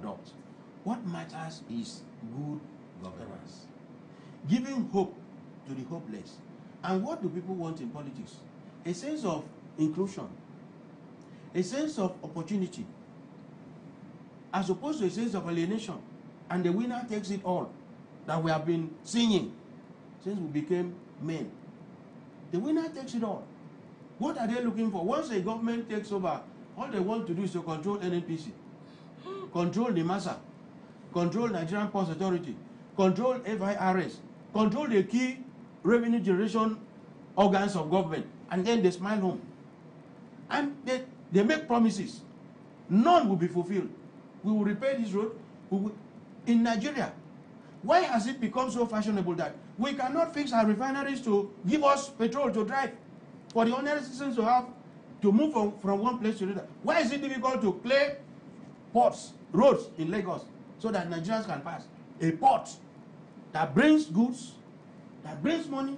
adopt. What matters is good governance. Giving hope to the hopeless. And what do people want in politics? A sense of inclusion, a sense of opportunity, as opposed to a sense of alienation. And the winner takes it all that we have been singing since we became men. The winner takes it all. What are they looking for? Once a government takes over, all they want to do is to control NNPC, control the NIMASA, control Nigerian Post Authority, control FIRS, control the key revenue generation organs of government, and then they smile home. And they make promises. None will be fulfilled. We will repair this road. In Nigeria, why has it become so fashionable that we cannot fix our refineries to give us petrol to drive? For the ordinary citizens to have to move from one place to another. Why is it difficult to clear ports, roads in Lagos so that Nigerians can pass? A port that brings goods, that brings money,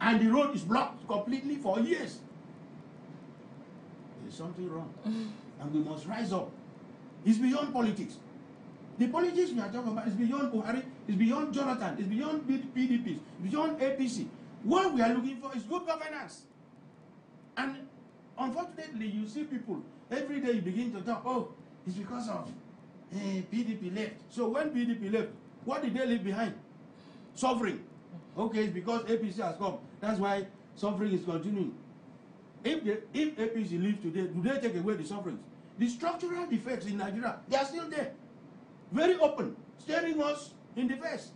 and the road is blocked completely for years. There is something wrong. And we must rise up. It's beyond politics. The politics we are talking about is beyond Buhari, is beyond Jonathan, is beyond PDP, is beyond APC. What we are looking for is good governance. And unfortunately, you see people, every day you begin to talk, oh, it's because of PDP left. So when PDP left, what did they leave behind? Suffering. Okay, it's because APC has come. That's why suffering is continuing. If APC leaves today, do they take away the sufferings? The structural defects in Nigeria, they are still there. Very open, staring us in the face.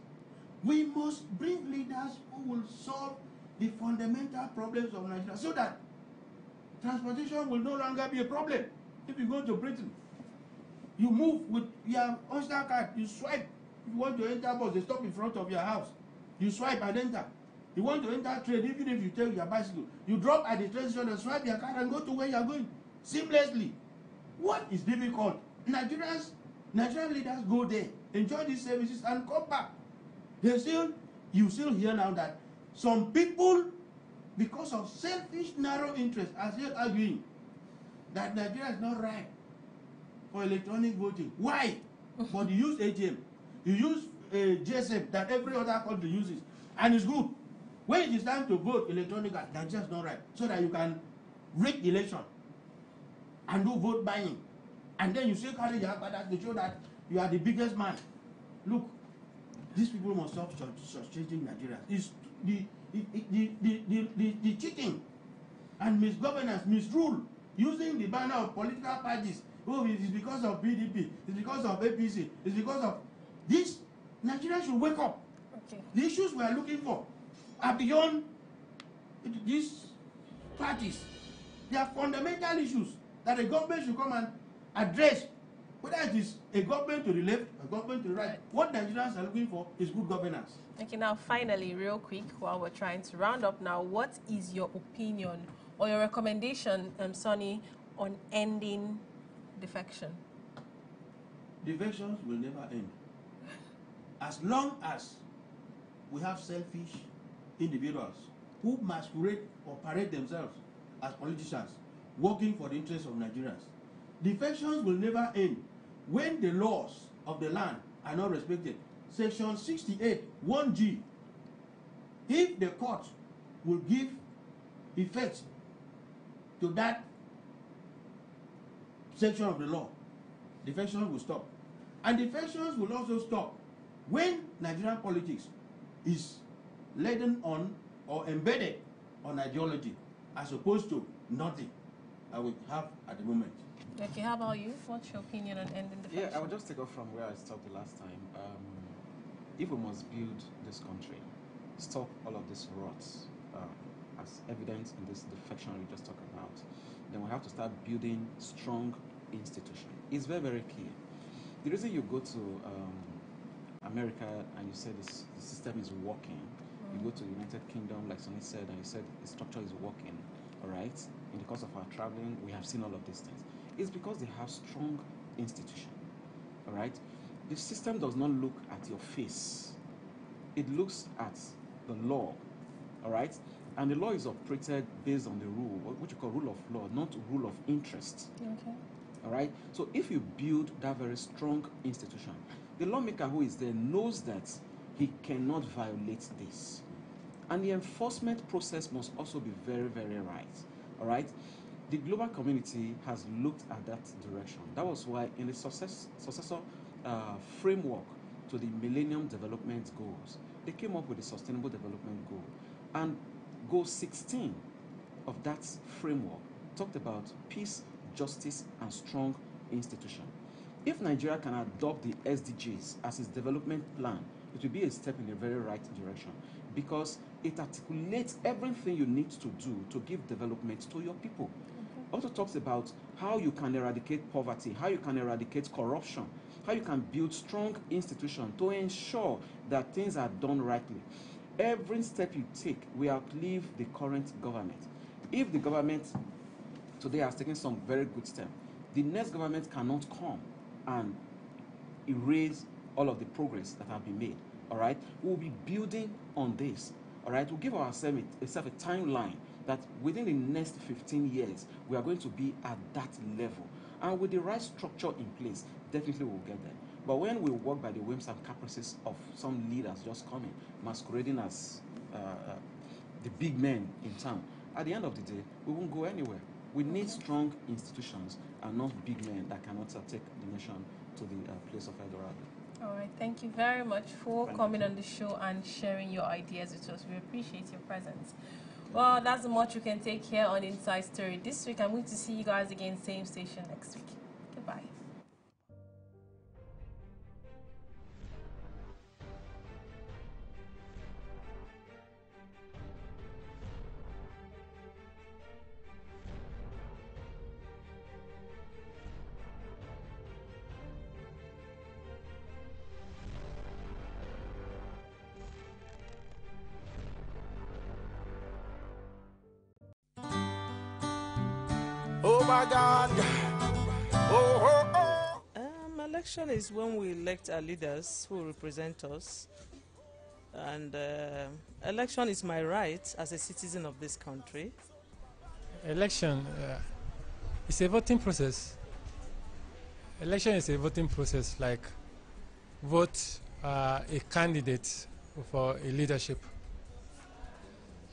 We must bring leaders who will solve the fundamental problems of Nigeria so that transportation will no longer be a problem. If you go to Britain, you move with your Oyster card, you swipe. If you want to enter bus, they stop in front of your house. You swipe and enter. You want to enter train, even if you take your bicycle, you drop at the train station and swipe your card and go to where you are going seamlessly. What is difficult? Nigerian leaders go there, enjoy these services, and come back. You still hear now that some people, because of selfish, narrow interests, are still arguing that Nigeria is not right for electronic voting. Why? But you use ATM, you use GSM that every other country uses, and it's good. When it is time to vote electronically, Nigeria is not right, so that you can rig the election and do vote buying. And then you still carry your apparatus to show that you are the biggest man. Look, these people must stop changing Nigeria. It's the cheating and misgovernance, misrule, using the banner of political parties. Oh, it is because of PDP, it's because of APC, it's because of this. Nigeria should wake up. Okay. The issues we are looking for are beyond these parties. They are fundamental issues that the government should come and address, whether it is a government to the left, a government to the right. What Nigerians are looking for is good governance. Okay, now finally, real quick, while we're trying to round up now, what is your opinion or your recommendation, Sonny, on ending defection? Defections will never end. As long as we have selfish individuals who masquerade or parade themselves as politicians, working for the interests of Nigerians, defections will never end when the laws of the land are not respected. Section 68, 1G. If the court will give effect to that section of the law, defections will stop. And defections will also stop when Nigerian politics is laden on or embedded on ideology, as opposed to nothing that we have at the moment. Okay, how about you? What's your opinion on ending the defection? Yeah, I will just take off from where I stopped the last time. If we must build this country, stop all of this rots, as evident in this defection we just talked about, then we have to start building strong institutions. It's very, very clear. The reason you go to America and you say the system is working, you go to the United Kingdom, like Sonny said, and you said the structure is working, all right? In the course of our traveling, we have seen all of these things. It's because they have strong institutions, all right? The system does not look at your face. It looks at the law, all right? And the law is operated based on the rule, what you call rule of law, not rule of interest. Okay. All right. So if you build that very strong institution, the lawmaker who is there knows that he cannot violate this. And the enforcement process must also be very, very right. All right? The global community has looked at that direction. That was why in the successor framework to the Millennium Development Goals, they came up with the Sustainable Development Goal. And Goal 16 of that framework talked about peace, justice, and strong institution. If Nigeria can adopt the SDGs as its development plan, it will be a step in the very right direction, because it articulates everything you need to do to give development to your people. Also talks about how you can eradicate poverty, how you can eradicate corruption, how you can build strong institutions to ensure that things are done rightly. Every step you take will outlive the current government. If the government today has taken some very good steps, the next government cannot come and erase all of the progress that have been made. All right, we'll be building on this. All right, we'll give ourselves a timeline that within the next 15 years we are going to be at that level, and with the right structure in place, definitely we'll get there. But when we work by the whims and caprices of some leaders just coming, masquerading as the big men in town, at the end of the day, we won't go anywhere. We need strong institutions and not big men that cannot take the nation to the place of Eldorado. All right, thank you very much for coming on the show and sharing your ideas with us. We appreciate your presence. Well, that's the much we can take here on Inside Story this week. I'm going to see you guys again, same station next week. Goodbye. Oh my God. Oh, oh, oh. Election is when we elect our leaders who represent us. And election is my right as a citizen of this country. Election is a voting process. Election is a voting process, like vote a candidate for a leadership.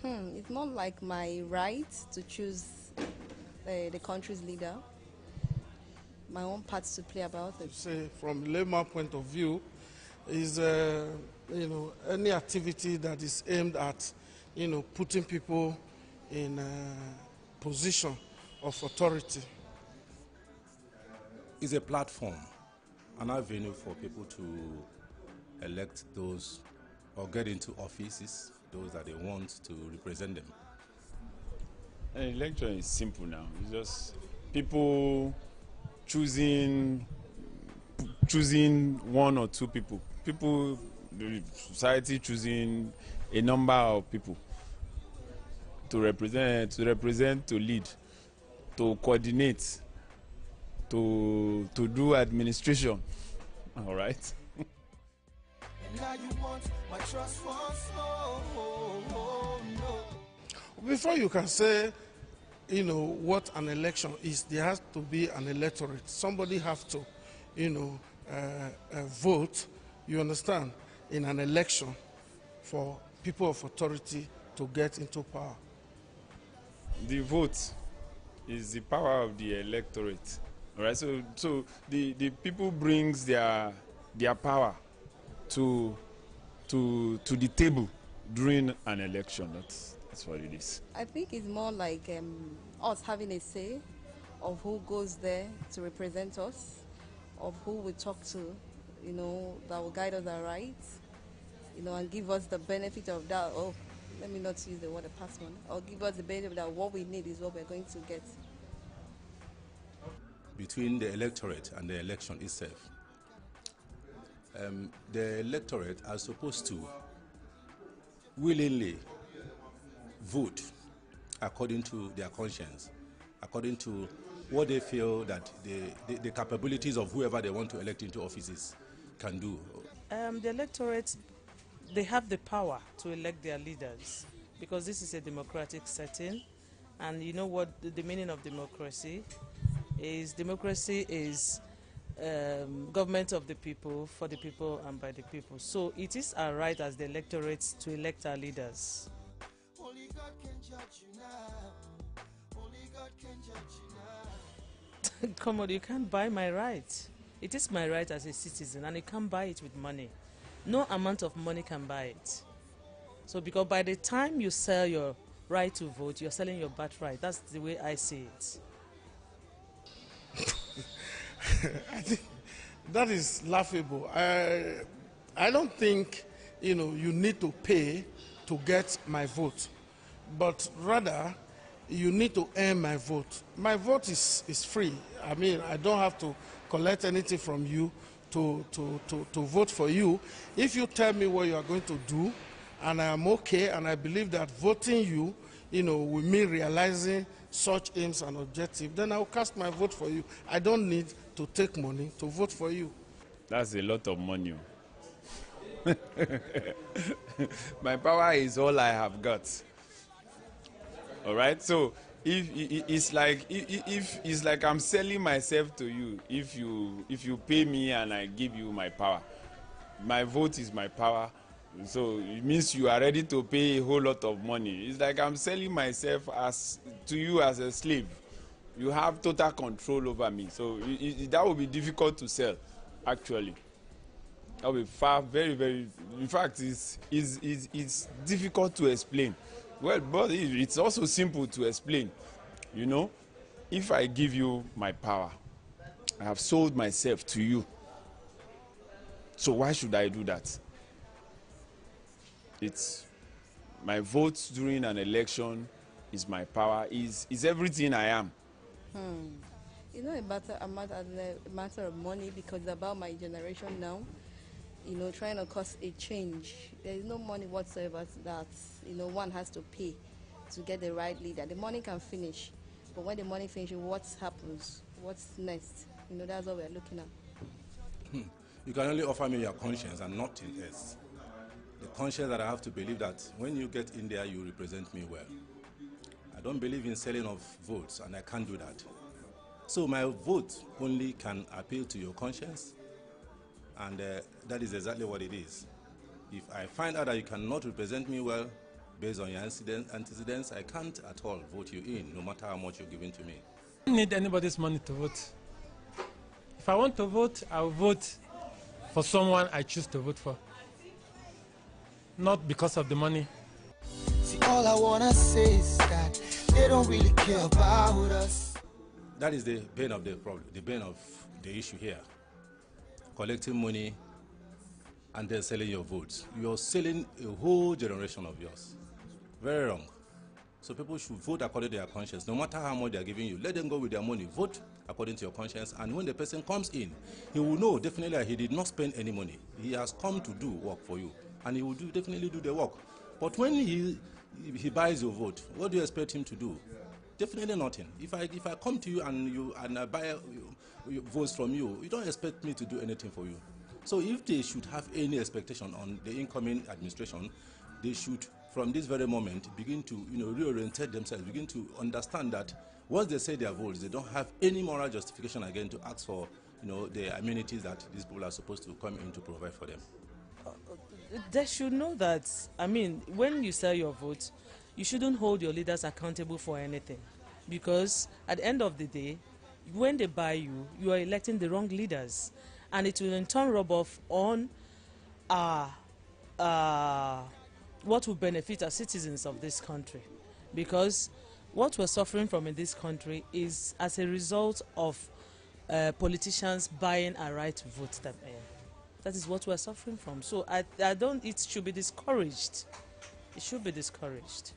It's not like my right to choose the country's leader. My own part to play about it. Say from layman point of view, is any activity that is aimed at putting people in a position of authority. It's a platform, an avenue for people to elect those or get into offices, those that they want to represent them. An election is simple now. It's just people choosing one or two people. The society choosing a number of people to represent, to lead, to coordinate, to do administration. All right. Now you want my trust once more. Before you can say, what an election is, there has to be an electorate. Somebody have to, vote, you understand, in an election for people of authority to get into power. The vote is the power of the electorate. All right. So the people brings their power to the table during an election. That's what it is. I think it's more like us having a say of who goes there to represent us, of who we talk to, that will guide us aright, and give us the benefit of that. Oh, let me not use the word a past one. Or give us the benefit that what we need is what we're going to get. Between the electorate and the election itself, the electorate are supposed to willingly vote according to their conscience, according to what they feel that the capabilities of whoever they want to elect into offices can do. The electorate, they have the power to elect their leaders because this is a democratic setting, and you know what the meaning of democracy. is democracy is government of the people, for the people, and by the people. So it is our right as the electorate to elect our leaders. Only God can judge you now. Only God can judge you now. Come on, you can't buy my right. It is my right as a citizen, and you can't buy it with money. No amount of money can buy it. So because by the time you sell your right to vote, you're selling your birthright. That's the way I see it. I think that is laughable. I don't think, you need to pay to get my vote, but rather you need to earn my vote. My vote is free. I mean, I don't have to collect anything from you to vote for you. If you tell me what you are going to do, and I am okay, and I believe that voting you, will mean realizing such aims and objectives, then I will cast my vote for you. I don't need to take money to vote for you. That's a lot of money. My power is all I have got. All right. So if it's like I'm selling myself to you. If you pay me and I give you my power, my vote is my power. So it means you are ready to pay a whole lot of money. It's like I'm selling myself to you as a slave. You have total control over me. So that would be difficult to sell, actually. That will be very, very. In fact, it's difficult to explain. Well, but it's also simple to explain. If I give you my power, I have sold myself to you. So why should I do that? It's my vote during an election is my power, is everything I am. A matter of money, because it's about my generation now, trying to cause a change. There is no money whatsoever that, one has to pay to get the right leader. The money can finish, but when the money finishes, what happens? What's next? That's what we're looking at. You can only offer me your conscience and nothing else. The conscience that I have to believe that when you get in there, you represent me well. I don't believe in selling of votes, and I can't do that. So my vote only can appeal to your conscience, and that is exactly what it is. If I find out that you cannot represent me well based on your antecedents, I can't at all vote you in, no matter how much you're giving to me. I don't need anybody's money to vote. If I want to vote, I'll vote for someone I choose to vote for. Not because of the money. See, all I wanna say is that they don't really care about us. That is the bane of the problem, the bane of the issue here. Collecting money and then selling your votes. You're selling a whole generation of yours. Very wrong. So people should vote according to their conscience. No matter how much they're giving you, let them go with their money. Vote according to your conscience. And when the person comes in, he will know definitely that he did not spend any money. He has come to do work for you. And he will definitely do the work. But when he buys your vote, what do you expect him to do? Definitely nothing. If I come to you and I buy votes from you, you don't expect me to do anything for you. So if they should have any expectation on the incoming administration, they should, from this very moment, begin to reorientate themselves, begin to understand that once they say their votes, they don't have any moral justification again to ask for the amenities that these people are supposed to come in to provide for them. They should know that, when you sell your vote, you shouldn't hold your leaders accountable for anything. Because at the end of the day, when they buy you, you are electing the wrong leaders. And it will in turn rub off on what will benefit as citizens of this country. Because what we're suffering from in this country is as a result of politicians buying our right to vote them in. That is what we're suffering from. So it should be discouraged. It should be discouraged.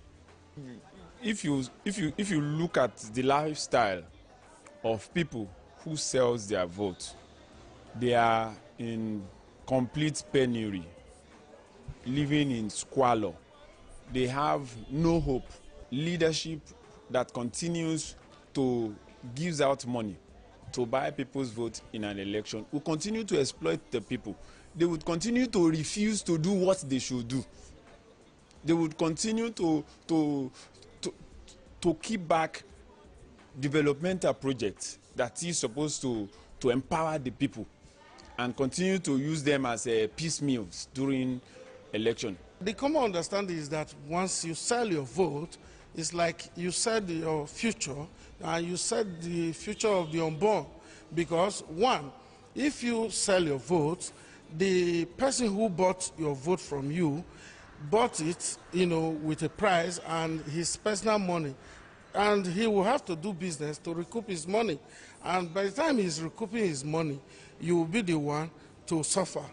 If you look at the lifestyle of people who sells their vote, they are in complete penury, living in squalor. They have no hope. Leadership that continues to gives out money to buy people's vote in an election will continue to exploit the people. They would continue to refuse to do what they should do. They would continue to keep back developmental projects that is supposed to empower the people and continue to use them as piecemeals during election. The common understanding is that once you sell your vote, it's like you said your future and you said the future of the unborn. Because one, if you sell your vote, the person who bought your vote from you bought it, with a price and his personal money. And he will have to do business to recoup his money. And by the time he's recouping his money, you will be the one to suffer.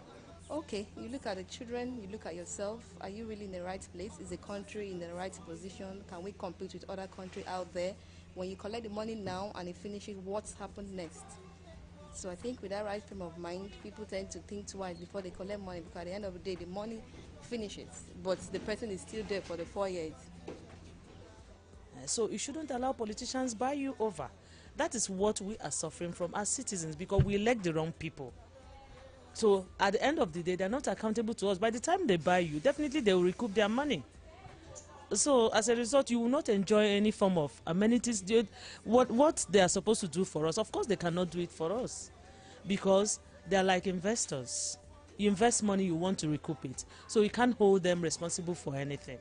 Okay, you look at the children, you look at yourself. Are you really in the right place? Is the country in the right position? Can we compete with other countries out there? When you collect the money now and it finishes, what's happened next? So I think with that right frame of mind, people tend to think twice before they collect money, because at the end of the day, the money finishes, but the person is still there for the 4 years. So you shouldn't allow politicians buy you over. That is what we are suffering from as citizens, because we elect the wrong people. So at the end of the day, they're not accountable to us. By the time they buy you, definitely they will recoup their money. So as a result, you will not enjoy any form of amenities. What they are supposed to do for us, of course they cannot do it for us, because they are like investors. You invest money, you want to recoup it. So you can't hold them responsible for anything.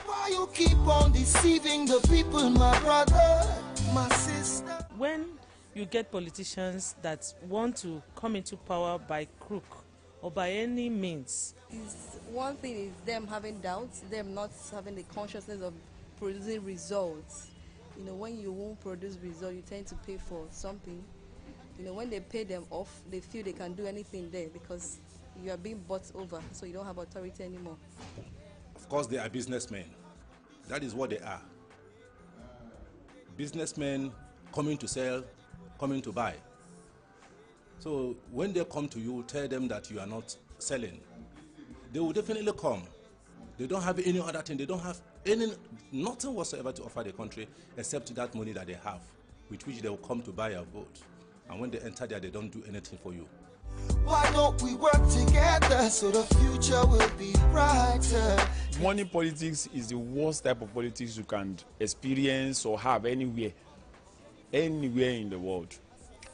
Why you keep on deceiving the people, my brother, my sister? When you get politicians that want to come into power by crook or by any means, One thing is them having doubts, them not having the consciousness of producing results. When you won't produce results, you tend to pay for something. When they pay them off, they feel they can do anything there because you are being bought over, so you don't have authority anymore. Of course, they are businessmen. That is what they are. Businessmen coming to sell, coming to buy. So when they come to you, tell them that you are not selling. They will definitely come. They don't have any other thing. They don't have nothing whatsoever to offer the country except that money that they have, with which they will come to buy your vote. And when they enter there, they don't do anything for you. Why don't we work together so the future will be brighter? Money politics is the worst type of politics you can experience or have anywhere in the world.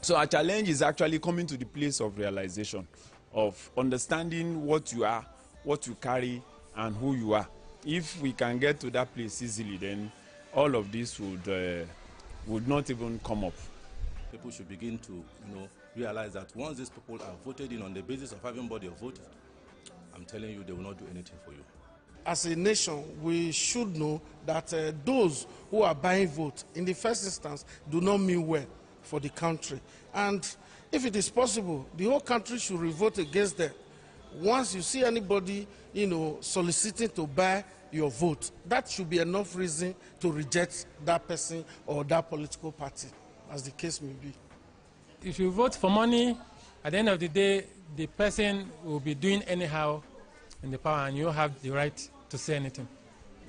So our challenge is actually coming to the place of realization, of understanding what you are, what you carry, and who you are. If we can get to that place easily, then all of this would not even come up. People should begin to, realize that once these people are voted in on the basis of having bought your vote, I'm telling you, they will not do anything for you. As a nation, we should know that those who are buying votes, in the first instance, do not mean well for the country. And if it is possible, the whole country should revolt against them. Once you see anybody, soliciting to buy your vote, that should be enough reason to reject that person or that political party, as the case may be. If you vote for money, at the end of the day, the person will be doing anyhow in the power, and you have the right to say anything.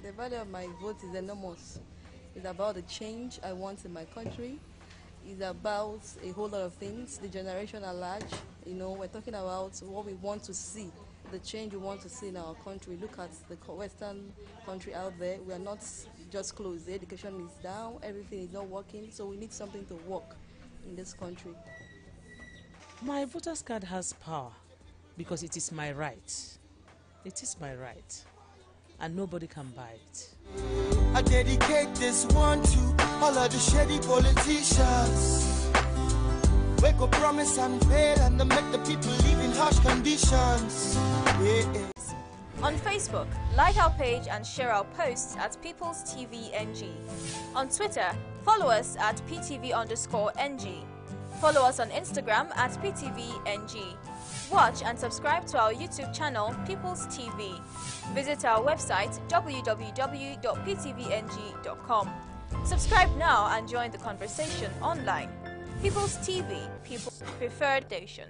The value of my vote is enormous. It's about the change I want in my country. It's about a whole lot of things. The generation at large, we're talking about what we want to see, the change we want to see in our country. Look at the Western country out there. We are not just closed. The education is down. Everything is not working. So we need something to work in this country. my voter's card has power because it is my right. It is my right, and nobody can buy it. I dedicate this one to all of the shady politicians. Wake up, promise and fail, and they make the people live in harsh conditions. Yeah. On Facebook, like our page and share our posts at People's TV NG. On Twitter, follow us at PTV_NG. Follow us on Instagram at PTVNG. Watch and subscribe to our YouTube channel, People's TV. Visit our website, www.ptvng.com. Subscribe now and join the conversation online. People's TV, people's preferred station.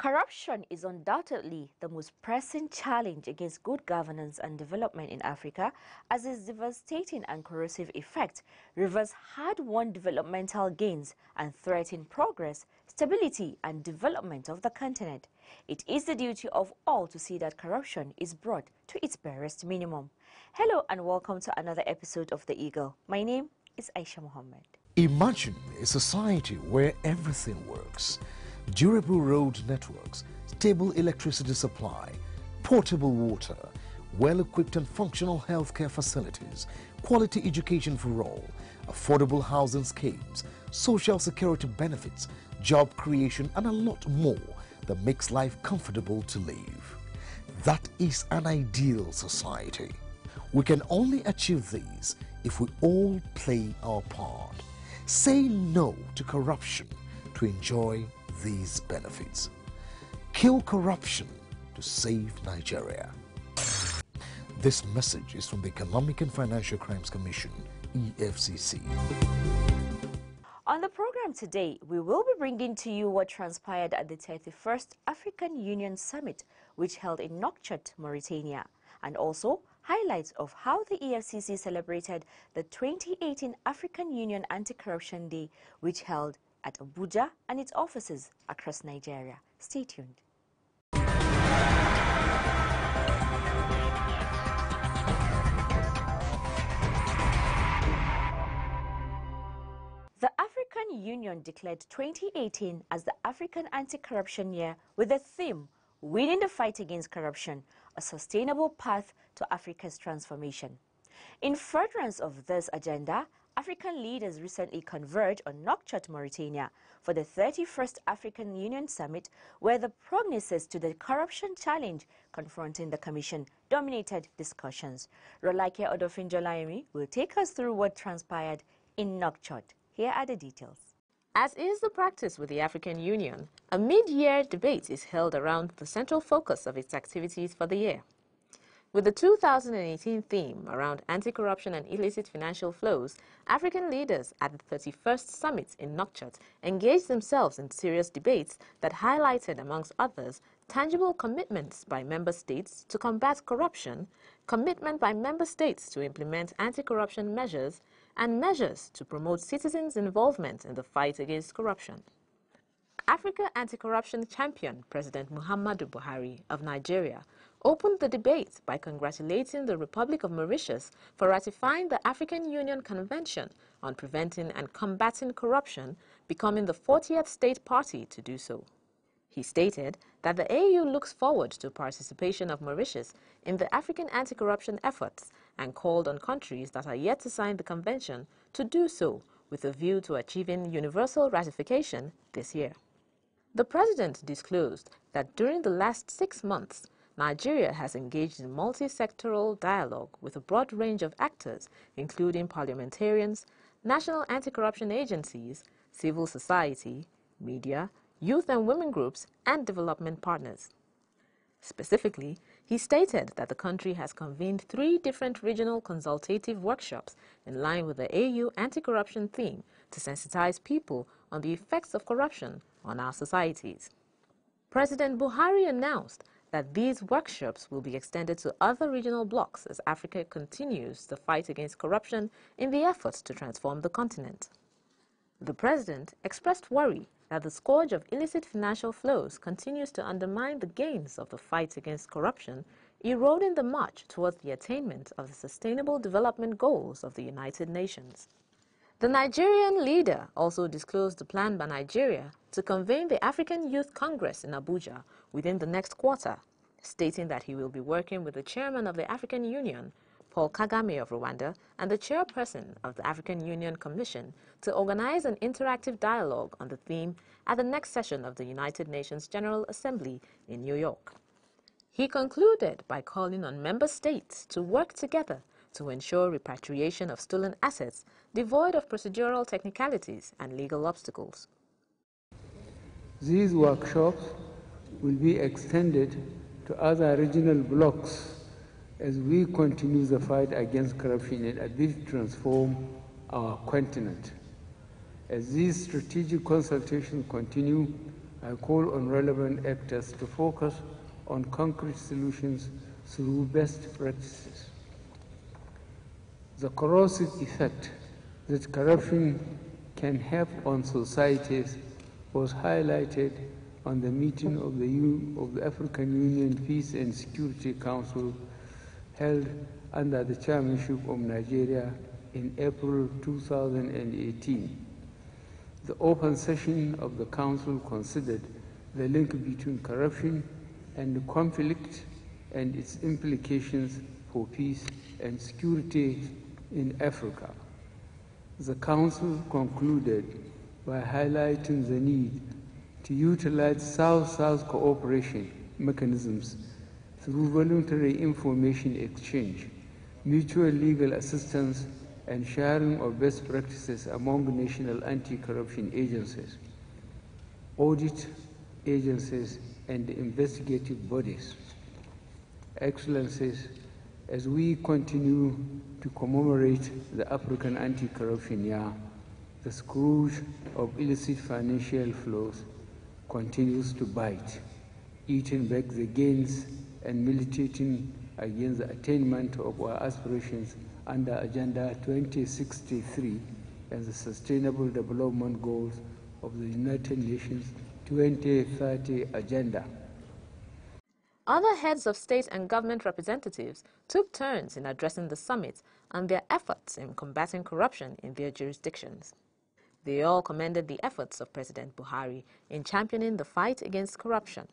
Corruption is undoubtedly the most pressing challenge against good governance and development in Africa, as its devastating and corrosive effect reverse hard-won developmental gains and threaten progress, stability and development of the continent. It is the duty of all to see that corruption is brought to its barest minimum. Hello and welcome to another episode of The Eagle. My name is Aisha Mohammed. Imagine a society where everything works. Durable road networks, stable electricity supply, portable water, well-equipped and functional healthcare facilities, quality education for all, affordable housing schemes, social security benefits, job creation and a lot more that makes life comfortable to live. That is an ideal society. We can only achieve these if we all play our part. Say no to corruption to enjoy these benefits. Kill corruption to save Nigeria. This message is from the Economic and Financial Crimes Commission, EFCC. On the program today, we will be bringing to you what transpired at the 31st African Union Summit, which held in Nouakchott, Mauritania, and also highlights of how the EFCC celebrated the 2018 African Union Anti-Corruption Day, which held at Abuja and its offices across Nigeria. Stay tuned. The African Union declared 2018 as the African Anti-Corruption Year with the theme, Winning the Fight Against Corruption, a Sustainable Path to Africa's Transformation. In furtherance of this agenda, African leaders recently converged on Nouakchott, Mauritania for the 31st African Union Summit, where the prognosis to the corruption challenge confronting the Commission dominated discussions. Rolake Odofinjolaimi will take us through what transpired in Nouakchott. Here are the details. As is the practice with the African Union, a mid-year debate is held around the central focus of its activities for the year. With the 2018 theme around anti-corruption and illicit financial flows, African leaders at the 31st Summit in Nouakchott engaged themselves in serious debates that highlighted, amongst others, tangible commitments by member states to combat corruption, commitment by member states to implement anti-corruption measures, and measures to promote citizens' involvement in the fight against corruption. Africa Anti-Corruption Champion President Muhammadu Buhari of Nigeria opened the debate by congratulating the Republic of Mauritius for ratifying the African Union Convention on Preventing and Combating Corruption, becoming the 40th state party to do so. He stated that the AU looks forward to participation of Mauritius in the African anti-corruption efforts and called on countries that are yet to sign the convention to do so with a view to achieving universal ratification this year. The president disclosed that during the last 6 months, Nigeria has engaged in multi-sectoral dialogue with a broad range of actors, including parliamentarians, national anti-corruption agencies, civil society, media, youth and women groups, and development partners. Specifically, he stated that the country has convened 3 different regional consultative workshops in line with the AU anti-corruption theme to sensitize people on the effects of corruption on our societies. President Buhari announced that these workshops will be extended to other regional blocs as Africa continues the fight against corruption in the efforts to transform the continent. The president expressed worry that the scourge of illicit financial flows continues to undermine the gains of the fight against corruption, eroding the march towards the attainment of the Sustainable Development Goals of the United Nations. The Nigerian leader also disclosed the plan by Nigeria to convene the African Youth Congress in Abuja within the next quarter, stating that he will be working with the chairman of the African Union, Paul Kagame of Rwanda, and the chairperson of the African Union Commission to organize an interactive dialogue on the theme at the next session of the United Nations General Assembly in New York. He concluded by calling on member states to work together to ensure repatriation of stolen assets devoid of procedural technicalities and legal obstacles. These workshops will be extended to other regional blocs as we continue the fight against corruption and as we transform our continent. As these strategic consultations continue, I call on relevant actors to focus on concrete solutions through best practices. The corrosive effect that corruption can have on societies was highlighted on the meeting of the African Union Peace and Security Council held under the chairmanship of Nigeria in April 2018. The open session of the Council considered the link between corruption and conflict and its implications for peace and security in Africa. The Council concluded by highlighting the need to utilize South-South cooperation mechanisms through voluntary information exchange, mutual legal assistance, and sharing of best practices among national anti-corruption agencies, audit agencies, and investigative bodies. Excellencies, as we continue to commemorate the African Anti-Corruption Year, the scourge of illicit financial flows continues to bite, eating back the gains and militating against the attainment of our aspirations under Agenda 2063 and the Sustainable Development Goals of the United Nations 2030 Agenda. Other heads of state and government representatives took turns in addressing the summit and their efforts in combating corruption in their jurisdictions. They all commended the efforts of President Buhari in championing the fight against corruption.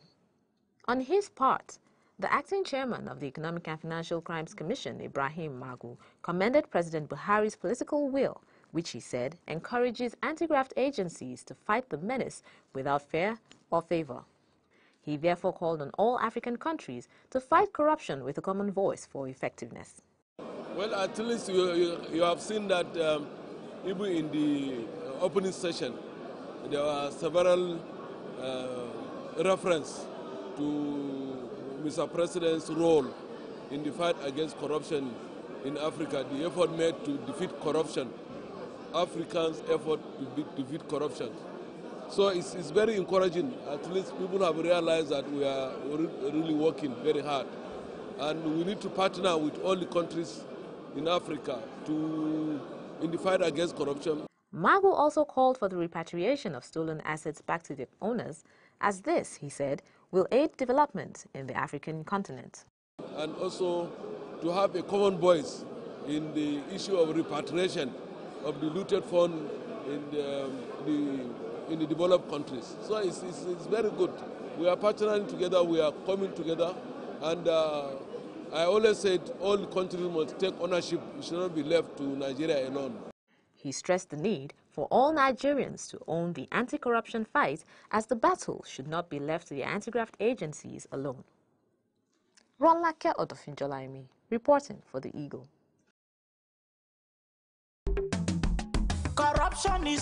On his part, the acting chairman of the Economic and Financial Crimes Commission, Ibrahim Magu, commended President Buhari's political will, which he said encourages anti-graft agencies to fight the menace without fear or favor. He therefore called on all African countries to fight corruption with a common voice for effectiveness. Well, at least you have seen that even in the opening session, there were several references to Mr. President's role in the fight against corruption in Africa, the effort made to defeat corruption, Africans' effort to defeat corruption. So it's very encouraging. At least people have realized that we are really working very hard. And we need to partner with all the countries in Africa in the fight against corruption. Magu also called for the repatriation of stolen assets back to their owners, as this, he said, will aid development in the African continent. And also to have a common voice in the issue of repatriation of the looted fund in the developed countries. So it's very good. We are partnering together, we are coming together, and I always said all the countries must take ownership. It should not be left to Nigeria alone. He stressed the need for all Nigerians to own the anti-corruption fight, as the battle should not be left to the anti-graft agencies alone. Ronlake Odofinjolaimi, reporting for The Eagle. Corruption is